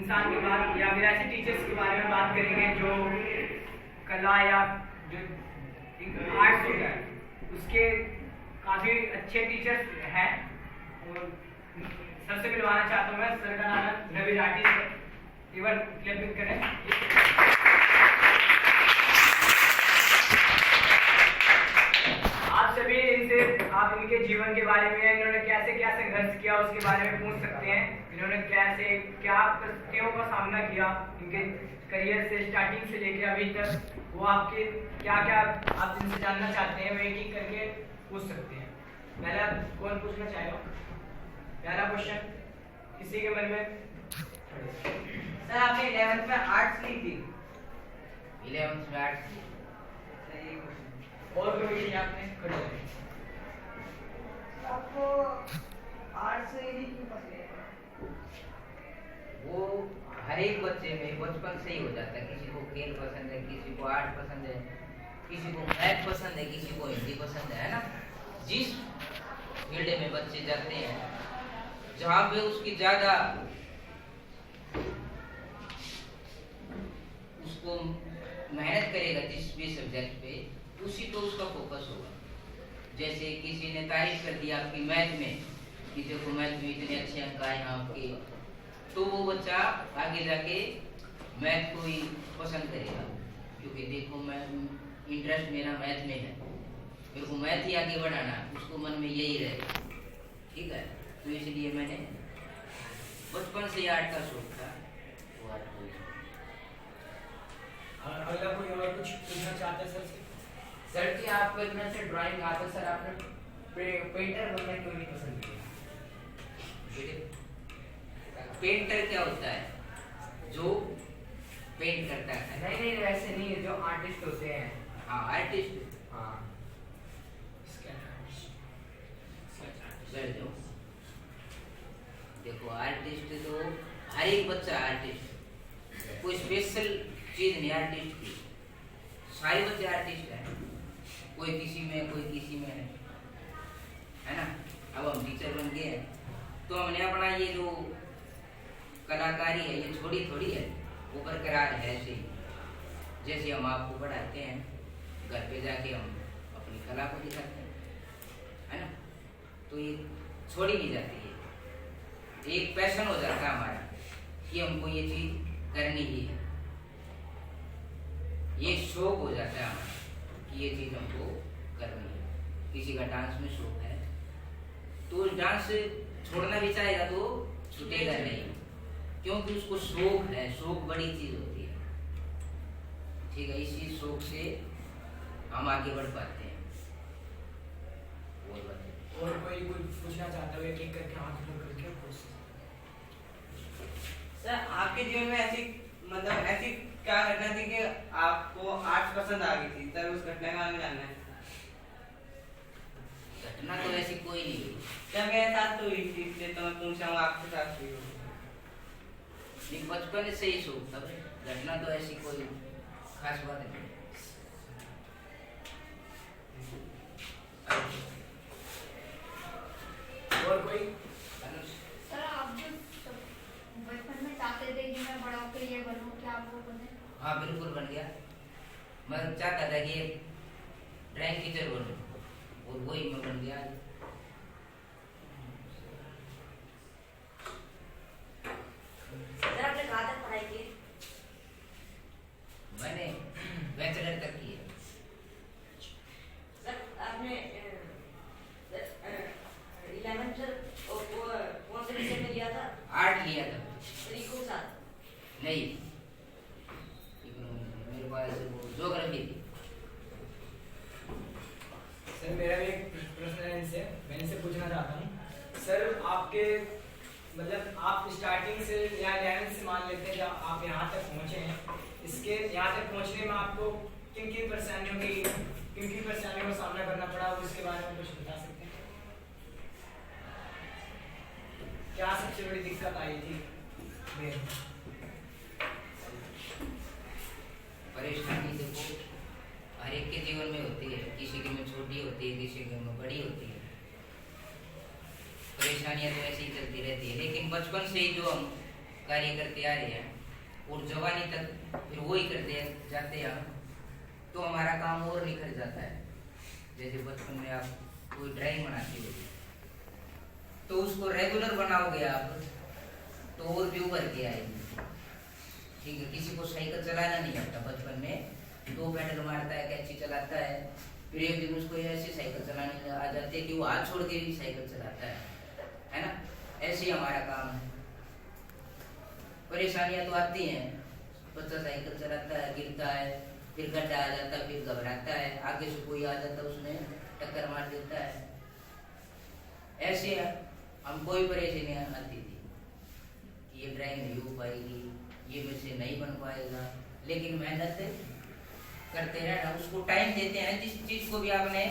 इंसान के बाद या फिर ऐसे टीचर्स के बारे में बात करेंगे जो कला या जो आर्ट्स होता है उसके काफ़ी अच्छे टीचर्स हैं। और सबसे मिलवाना चाहता हूँ मैं, सर का नाम है रवि राठी सर। एक बार क्लैपिंग करें। आप सभी इनसे आप इनके जीवन के बारे में, इन्होंने कैसे क्या संघर्ष किया उसके बारे में पूछ सकते हैं। इन्होंने कैसे क्या परिस्थितियों का सामना किया इनके करियर से स्टार्टिंग से लेकर अभी तक, वो आपके क्या क्या आप इनसे जानना चाहते हैं, वो एक एक करके पूछ सकते हैं। पहला कौन पूछना चाहेगा? पहला क्वेश्चन किसी के मन में? सर आपने 11th में आर्ट्स ली थी। 11th में आर्ट्स ली। सही क्वेश्चन। और कोई विषय आपने खड़े हैं? आपको आर्ट्स ही क्यों पसंद है? वो हर एक बच्चे में बचपन से ही हो जाता है। किसी को खेल पसंद है, किसी को आर्ट पसंद है, किसी को मैथ पसंद है, किसी को हिंदी पसंद है ना। जिस फील्ड में बच्चे जाते हैं, जहाँ पे उसकी ज्यादा उसको मेहनत करेगा जिस भी सब्जेक्ट पे, उसी पे उसका फोकस होगा। जैसे किसी ने तारीफ कर दी आपकी मैथ में कि देखो मैथ में इतने अच्छे अंक आए हैं आपके, तो वो बच्चा आगे जाके मैथ को ही पसंद करेगा, क्योंकि देखो मैं इंटरेस्ट मेरा मैथ में है, मेरे को मैथ ही आगे बढ़ाना, उसको मन में यही रहेगा। ठीक है, तो इसलिए मैंने बचपन से आर्ट का शौक था, वो आर्ट को। अगला कोई और कुछ पूछना चाहता है सर से? सर जी आपको इतना से ड्राइंग आता है, सर आपने पेंटर बनना क्यों नहीं पसंद किया? पेंटर क्या होता है? जो पेंट करता है। नहीं नहीं वैसे नहीं, जो आर्टिस्ट होते हैं। हाँ आर्टिस्ट। हाँ सर जो देखो आर्टिस्ट तो हर एक बच्चा आर्टिस्ट, कोई स्पेशल चीज नहीं आर्टिस्ट की। सारे बच्चे आर्टिस्ट हैं, कोई किसी में कोई किसी में है ना। अब हम टीचर बन गए हैं तो हमने अपना ये जो कलाकारी है ये छोड़ी थोड़ी है, वो बरकरार है ऐसे ही। जैसे हम आपको पढ़ाते हैं, घर पे जाके हम अपनी कला को दिखाते हैं, है ना। तो ये छोड़ी नहीं जाती है, एक पैशन हो जाता है हमारा कि हमको ये चीज करनी ही है। ये शौक हो जाता है हमारा कि ये चीज हमको करनी है। किसी का डांस में शौक है तो डांस छोड़ना भी चाहेगा तो छूटेगा नहीं, क्योंकि उसको शौक है। शौक बड़ी चीज होती है, ठीक है। इसी शौक से हम आगे बढ़ पाते हैं। और कोई पूछना चाहता है? एक एक करके हाथ ऊपर करके पूछ। सर आपके जीवन में ऐसी मतलब ऐसी क्या घटना थी कि आपको आर्ट्स पसंद आ गई थी? सर उस घटना का हमें जानना है। घटना तो ऐसी कोई नहीं हुई। क्या मेरे साथ तो हुई थी, इसलिए तो मैं पूछ रहा हूँ आपके साथ हुई हो। बचपन से ही शौक था, घटना तो ऐसी कोई खास बात नहीं। और कोई? सर आप जो बचपन में चाहते थे कि मैं बड़ा होकर ये बनूं, क्या आप वो बने? हाँ बिल्कुल बन गया। मैं चाहता था कि ड्राइंग टीचर बनूं और वही मैं बन गया। सर आपने कहाँ तक पढ़ाई की? मैंने बैचलर तक की है। सर आपने 11th कौन से विषय में लिया था? आर्ट लिया था। सर कौन सा? नहीं, मेरे पास वो ज्योग्राफी थी। सर मेरा भी एक प्रश्न है इनसे, मैं इनसे पूछना चाहता हूँ सर, आपके मतलब आप स्टार्टिंग से या 11th से मान लेते हैं जब आप यहाँ तक पहुँचे हैं, इसके यहाँ तक पहुँचने में आपको किन किन परेशानियों का सामना करना पड़ा, उसके बारे में कुछ बता सकते हैं? क्या सबसे बड़ी दिक्कत आई थी? परेशानी देखो हर एक के जीवन में होती है, किसी के में छोटी होती है, किसी के में बड़ी होती है। परेशानियां तो ऐसे ही चलती रहती है, लेकिन बचपन से ही जो हम कार्य करते आ रहे हैं और जवानी तक फिर वही करते जाते हैं तो हमारा काम और निखर जाता है। जैसे बचपन में आप कोई ड्राइंग बनाते हो तो उसको रेगुलर बनाओगे आप तो और भी उभर के आएगी। ठीक है, किसी को साइकिल चलाना नहीं आता बचपन में, 2 पैडल मारता है, कैंची चलाता है, फिर एक दिन उसको ऐसे साइकिल चलाने आ जाते हैं कि वो हाथ छोड़ के भी साइकिल चलाता है ना। ऐसे ही हमारा काम है। परेशानियां तो आती हैं, बच्चा साइकिल चलाता है, गिरता है, फिर गड्ढा आ जाता है, फिर घबराता है, आगे से कोई आ जाता है उसमें टक्कर मार देता है। ऐसे हमको भी परेशानियां आती थी कि ये ड्राइंग नहीं हो पाएगी, ये मुझसे नहीं बन पाएगा, लेकिन मेहनत करते रहना, उसको टाइम देते हैं। जिस चीज को भी आपने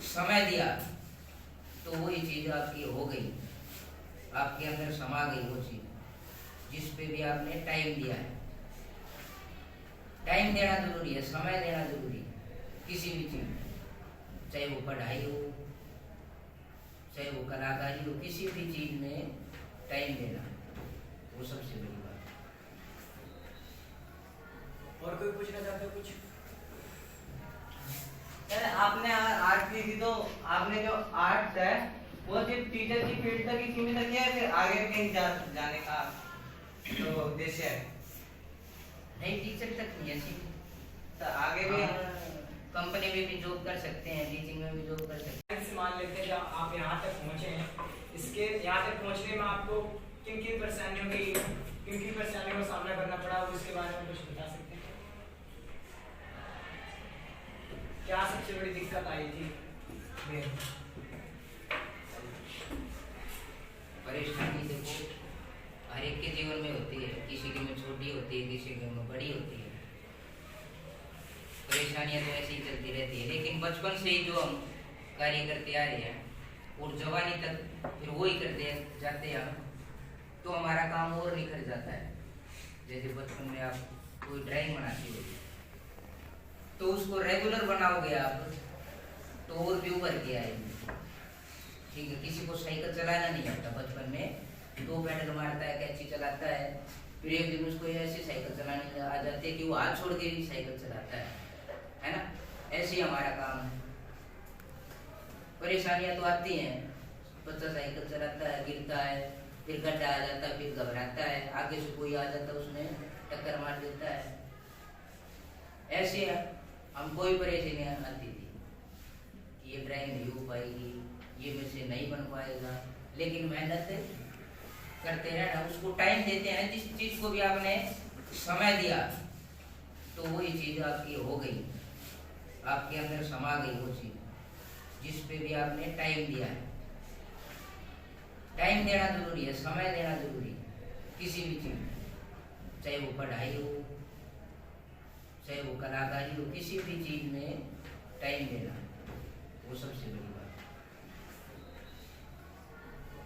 समय दिया तो वही चीज आपकी हो गई, आपके अंदर समा गई वो चीज जिस पे भी आपने टाइम दिया है। टाइम देना जरूरी है, समय देना जरूरी है किसी भी चीज में, चाहे वो पढ़ाई हो, चाहे वो कलाकारी हो, किसी भी चीज में टाइम देना वो सबसे बड़ी बात है। और कोई पूछना चाहते हो कुछ? आपने आर्ट की थी तो आपने जो आर्ट है वो सिर्फ टीचर की फील्ड तक ही सीमित किया है, फिर आगे भी कहीं जाने का तो उद्देश्य है? नहीं, टीचर तक नहीं है, तो आगे भी कंपनी में भी जॉब कर सकते हैं, टीचिंग में भी जॉब कर सकते हैं। मान लेते हैं जब आप यहाँ तक पहुँचे हैं, इसके यहाँ तक पहुँचने में आपको किन किन परेशानियों का सामना करना पड़ा, उसके बारे में कुछ बता सकते हैं? क्या सबसे बड़ी दिक्कत आई थी? परेशानी देखो हर एक के जीवन में होती है, किसी के में छोटी होती है, किसी के में बड़ी होती है। परेशानियां तो ऐसे ही चलती रहती है, लेकिन बचपन से ही जो हम कार्य करते आ रहे हैं और जवानी तक फिर वही करते जाते हैं तो हमारा काम और निखर जाता है। जैसे बचपन में आप कोई ड्राइंग बनाते हो तो उसको रेगुलर बनाओगे आप तो और भी उभर के आएगी। ठीक है, किसी को साइकिल चलाना नहीं आता बचपन में, 2 पैडल मारता है, कैंची चलाता है, फिर एक दिन उसको ऐसे साइकिल चलाने आ जाते हैं कि वो हाथ छोड़ के भी साइकिल चलाता है ना। ऐसे ही हमारा काम है। परेशानियां तो आती हैं, बच्चा साइकिल चलाता है, गिरता है, फिर गड्ढा आ जाता है, फिर घबराता है, आगे से कोई आ जाता है उसमें टक्कर मार देता है। ऐसे हमको भी परेशानियां आती थी कि ये ड्राइंग नहीं हो पाएगी, ये मुझसे नहीं बन पाएगा, लेकिन मेहनत करते रहना, उसको टाइम देते हैं। जिस चीज को भी आपने समय दिया तो वही चीज आपकी हो गई, आपके अंदर समा गई वो चीज जिस पे भी आपने टाइम दिया है। टाइम देना जरूरी है, समय देना जरूरी है किसी भी चीज में, चाहे वो पढ़ाई हो, चाहे वो कलाकारी हो, किसी भी चीज में टाइम देना वो सबसे बड़ी बात है।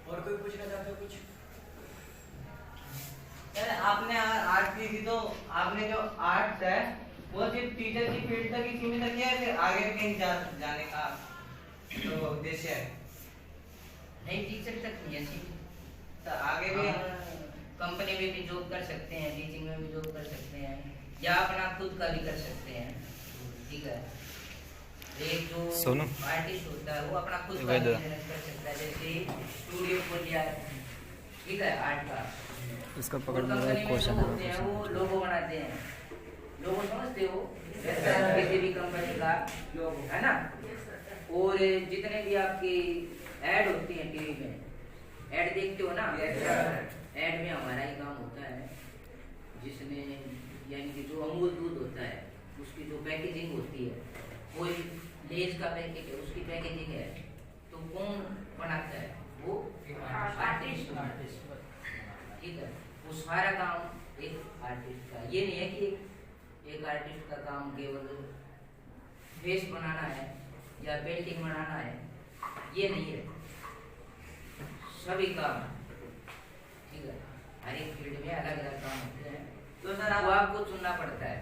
और कोई पूछना चाहते हो कुछ? आपने आर्ट की थी तो आपने जो आर्ट है वो सिर्फ टीचर की फील्ड तक ही सीमित किया है, फिर आगे भी कहीं जाने का तो उद्देश्य है? नहीं, टीचर तक नहीं है, तो आगे भी कंपनी में भी जॉब कर सकते हैं, टीचिंग में भी जॉब कर सकते हैं, या अपना खुद का भी कर सकते हैं। ठीक है, एक जो आर्टिस्ट होता है वो अपना खुद का बिजनेस कर सकता है, जैसे स्टूडियो खोल लिया, ठीक है, आर्ट का। इसका पकड़ने वाला क्वेश्चन होते हैं, वो लोगो बनाते हैं, लोगो समझते हो, किसी भी कंपनी का लोगो है ना। और जितने भी आपकी ऐड होती है टीवी में, ऐड देखते हो ना, ऐड में हमारा ही काम होता है, जिसमें यानी कि जो अमूल दूध होता है उसकी जो पैकेजिंग होती है, कोई लेज का पैकेट है उसकी पैकेजिंग है, तो कौन बनाता है? वो आर्टिस्ट। ठीक है, वो सारा काम एक आर्टिस्ट का। ये नहीं है कि एक आर्टिस्ट का काम केवल फेस बनाना है या पेंटिंग बनाना है, ये नहीं है, सभी काम। ठीक है, हर एक फील्ड में अलग अलग काम होते हैं, तो सर वो आपको चुनना पड़ता है।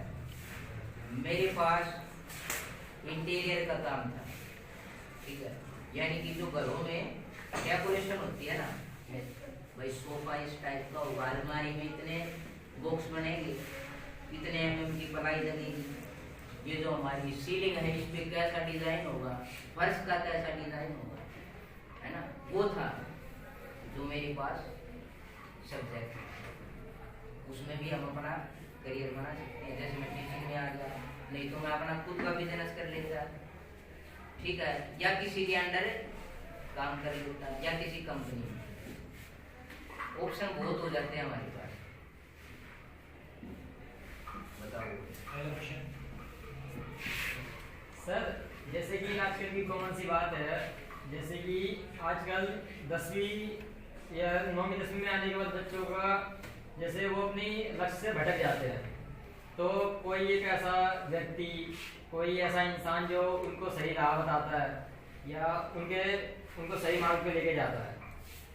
मेरे पास इंटीरियर का काम था, ठीक है, यानी कि जो घरों में डेकोरेशन होती है ना, भाई सोफा इस टाइप का होगा, अलमारी में इतने बॉक्स बनेंगे, इतने mm की पलाई लगेगी, ये जो हमारी सीलिंग है इस पे कैसा डिजाइन होगा, फर्श का कैसा डिजाइन होगा, है ना। वो था जो मेरे पास सब्जेक्ट है, उसमें भी हम अपना करियर बना सकते हैं। जैसे मैं टीचिंग में आ गया, नहीं तो मैं अपना खुद का बिजनेस कर लेता, ठीक है, या किसी के अंडर काम कर लेता, या किसी कंपनी में। ऑप्शन बहुत हो जाते हैं हमारे पास। बताओ सर, जैसे कि आजकल की कॉमन सी बात है, जैसे कि आजकल 10वीं या 9वीं 10वीं में आने के बाद बच्चों का जैसे वो अपनी लक्ष्य से भटक जाते हैं, तो कोई एक ऐसा व्यक्ति, कोई ऐसा इंसान जो उनको सही राह बताता है या उनको सही मार्ग पे लेके जाता है।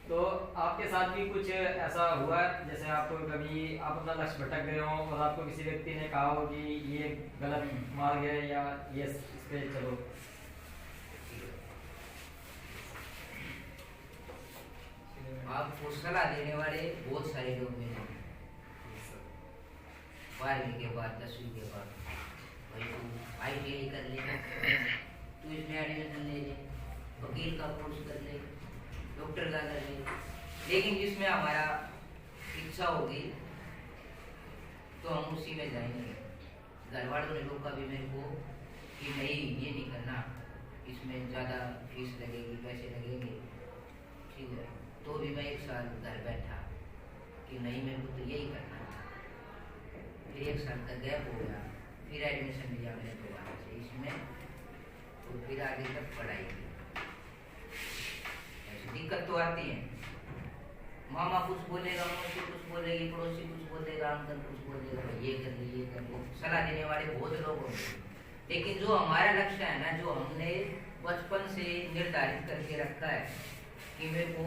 तो आपके साथ भी कुछ ऐसा हुआ है, जैसे आपको कभी आप अपना लक्ष्य भटक गए हो और आपको किसी व्यक्ति ने कहा हो कि ये गलत मार्ग है या ये इस पे चलो? आपको सलाह देने वाले बहुत सारे लोग मिले 12वीं के बाद 10वीं के बाद, भाई तू ITI कर ले, तू इसमें एडमिशन ले ले, वकील का कोर्स कर ले, डॉक्टर का कर ले, लेकिन जिसमें हमारा इच्छा होगी तो हम उसी में जाएंगे। घर वालों ने रोका भी मेरे को कि नहीं ये नहीं करना, इसमें ज़्यादा फीस लगेगी, पैसे लगेंगे, ठीक है, तो भी मैं 1 साल घर बैठा कि नहीं मेरे को तो यही करना था। फिर 1 साल का गैप हो गया, फिर एडमिशन लिया मैंने दोबारा से इसमें, तो फिर आगे तक पढ़ाई की। ऐसी दिक्कत तो आती है, मामा कुछ बोलेगा, मौसी कुछ बोलेगी, पड़ोसी कुछ बोलेगा, अंकल कुछ बोलेगा, ये कर ली, ये कर लो, सलाह देने वाले बहुत लोग होंगे। लेकिन जो हमारा लक्ष्य है ना, जो हमने बचपन से निर्धारित करके रखा है कि मेरे को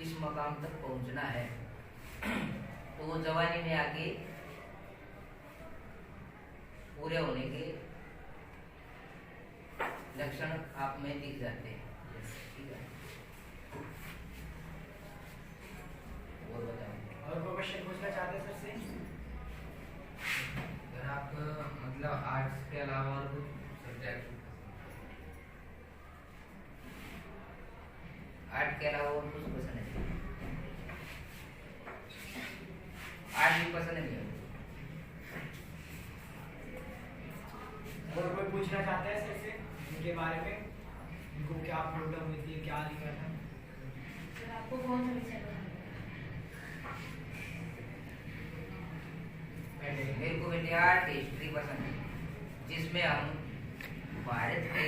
इस मकाम तक पहुंचना है, तो वो जवानी में आके पूरे होने के लक्षण आप में दिख जाते हैं, ठीक है। और बताओ, और कोई क्वेश्चन पूछना चाहते हैं सर से? अगर आप मतलब आर्ट्स के अलावा और कुछ सब्जेक्ट? आर्ट के अलावा और कुछ पसंद है? आर्ट भी पसंद नहीं है। और कोई पूछना चाहता है सर से इनके बारे में, इनको क्या प्रॉब्लम हुई थी, क्या नहीं करना? सर आपको कौन सा विषय पसंद है? मेरे को बेटे आर्ट हिस्ट्री पसंद है, जिसमें हम भारत के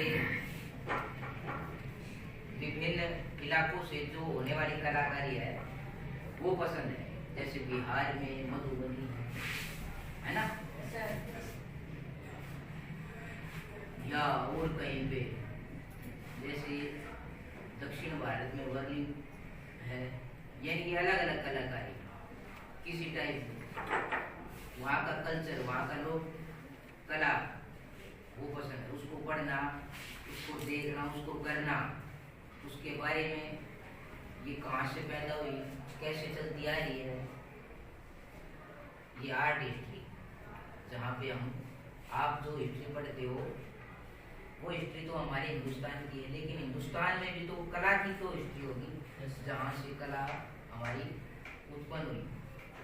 विभिन्न इलाकों से जो होने वाली कलाकारी है वो पसंद है। जैसे बिहार में मधुबनी है ना, या और कहीं पे जैसे दक्षिण भारत में वर्ली है, यानी कि अलग अलग कलाकारी किसी टाइप, वहाँ का कल्चर, वहाँ का लोग कला वो पसंद है। उसको पढ़ना, उसको देखना, उसको करना, उसके बारे में ये कहाँ से पैदा हुई, कैसे चलती आ रही है, ये आर्ट हिस्ट्री। जहाँ पे हम आप जो हिस्ट्री पढ़ते हो वो हिस्ट्री तो हमारे हिंदुस्तान की है, लेकिन हिंदुस्तान में भी तो कला की तो हिस्ट्री होगी, जहाँ से कला हमारी उत्पन्न हुई।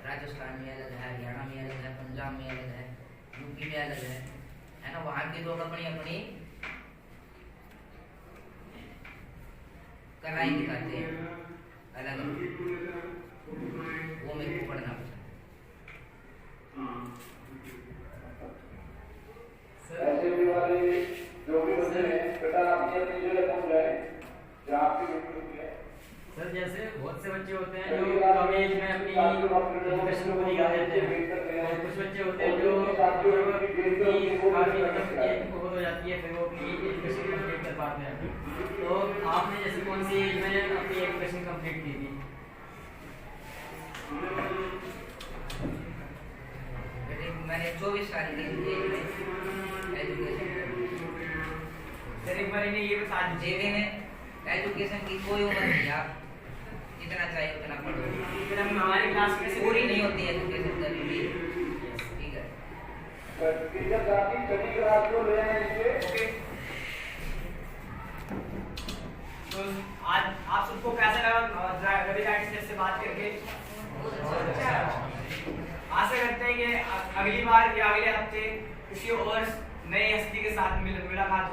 राजस्थान में अलग है, हरियाणा में अलग है, पंजाब में अलग है, यूपी में अलग है ना। वहाँ के लोग अपनी अपनी कलाएं दिखाते हैं अलग अलग, वो मेरे को पढ़ना पसंद है। सर, सर जैसे बहुत से बच्चे होते हैं जो कम एज में अपनी एजुकेशन को निकाल देते हैं, और कुछ बच्चे होते हैं जो काफी मतलब एज बहुत हो जाती है, फिर वो अपनी एजुकेशन कंप्लीट कर पाते हैं। तो आपने जैसे कौन सी एज में अपनी एजुकेशन कंप्लीट की थी? मैंने 24 साल की एज में एजुकेशन। सर एक बार इन्हें ये बता दीजिए, एजुकेशन की कोई उम्र नहीं, आप जितना चाहिए उतना पढ़ो। क्लास में से पूरी नहीं होती एजुकेशन कभी भी, ठीक है। ओके, तो आज आप सबको कैसा लगा रवि राइट्स से बात करके? आशा करते हैं कि अगली बार या अगले हफ्ते किसी और नई हस्ती के साथ मुलाकात